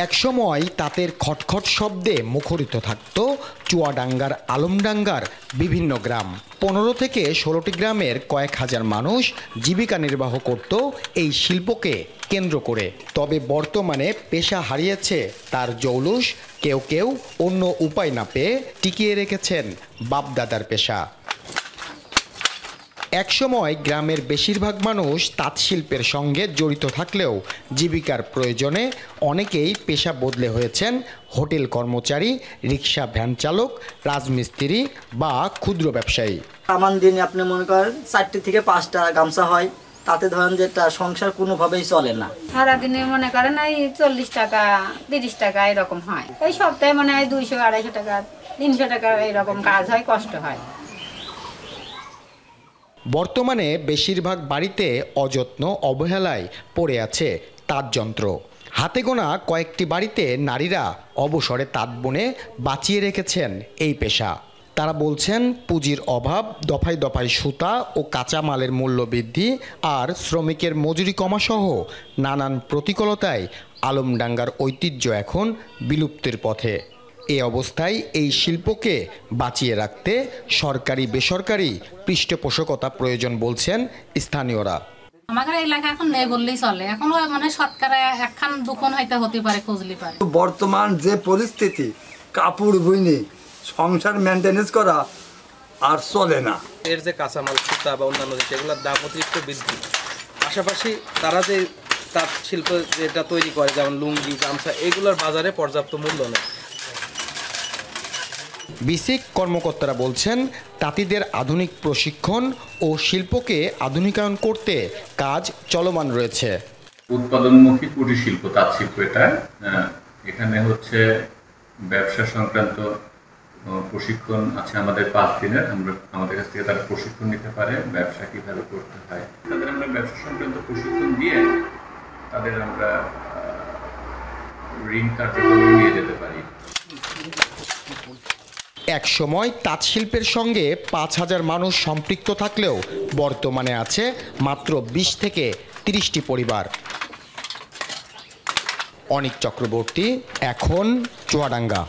একসময় তাঁতের খটখট শব্দে মুখরিত থাকত চুয়াডাঙ্গার আলমডাঙ্গার বিভিন্ন গ্রাম। 15 থেকে 16টি গ্রামের কয়েক হাজার মানুষ জীবিকা নির্বাহ করত এই শিল্পকে কেন্দ্র করে। তবে বর্তমানে পেশা হারিয়েছে তার জৌলুস। কেউ কেউ অন্য উপায় না পেয়ে টিকিয়ে রেখেছেন বাপদাদার পেশা। একসময় গ্রামের বেশিরভাগ মানুষ তাঁত শিল্পের সঙ্গে জড়িত থাকলেও জীবিকার প্রয়োজনে অনেকেই পেশা বদলে হয়েছেন হোটেল কর্মচারী, রিক্সা ভ্যান চালক, রাজমিস্ত্রি বা ক্ষুদ্র ব্যবসায়ী। আমার দিনে আপনি মনে করেন 4টি থেকে 5টা গামছা হয়, তাতে ধরেন যে সংসার কোনোভাবেই চলে না। সারাদিনে মনে করেন এই 40 টাকা 30 টাকা এরকম হয়। এই সপ্তাহে মনে হয় 200-250 টাকা 300 টাকা এরকম কাজ হয়, কষ্ট হয়। বর্তমানে বেশিরভাগ বাড়িতে অযত্ন অবহেলায় পড়ে আছে তাঁত যন্ত্র। হাতে গোনা কয়েকটি বাড়িতে নারীরা অবসরে তাঁত বুনে বাঁচিয়ে রেখেছেন এই পেশা। তারা বলছেন পুঁজির অভাব, দফায় দফায় সুতা ও কাঁচামালের মূল্য বৃদ্ধি আর শ্রমিকের মজুরি কমাসহ নানান প্রতিকূলতায় আলমডাঙ্গার ঐতিহ্য এখন বিলুপ্তির পথে। এ অবস্থায় এই শিল্পকে বাঁচিয়ে রাখতে সরকারি বেসরকারি পৃষ্ঠপোষকতা প্রয়োজন বলছেন স্থানীয়রা। আমাদের এলাকা এখন নেই বললেই চলে। এখন মানে সরকার একখান দুখন হতে পারে, খুঁজলি পারে। বর্তমান যে পরিস্থিতি, কাপড় বুনে সংসার মেনটেনেন্স করা আর চলে না। এর যে কাঁচামাল সুতা বা অন্যান্য যেগুলোর দাম অতিরিক্ত বৃদ্ধি, পাশাপাশি তারা যে তাঁত শিল্প যেটা তৈরি করে যেমন লুঙ্গি, গামছা, এগুলোর বাজারে পর্যাপ্ত মূল্য নেই। বিসিক কর্মকর্তারা বলছেন তাঁতিদের আধুনিক প্রশিক্ষণ ও শিল্পকে আধুনিকায়ন করতে কাজ চলমান রয়েছে। উৎপাদনমুখী কুটির শিল্প, তাঁত শিল্প এটা। এখানে হচ্ছে ব্যবসা সংক্রান্ত প্রশিক্ষণ আছে আমাদের 5 দিনের। আমাদের কাছ থেকে তারা প্রশিক্ষণ নিতে পারে ব্যবসা কিভাবে করতে হয়। তাদের আমরা ব্যবসা সংক্রান্ত প্রশিক্ষণ দিয়ে তাদের আমরা ঋণ কার্যক্রমে নিয়ে যেতে পারি। এক সময় তাঁত শিল্পের সঙ্গে 5000 মানুষ সম্পৃক্ত থাকলেও বর্তমানে আছে মাত্র 20 থেকে 30টি পরিবার। অনিক চক্রবর্তী, এখন চুয়াডাঙ্গা।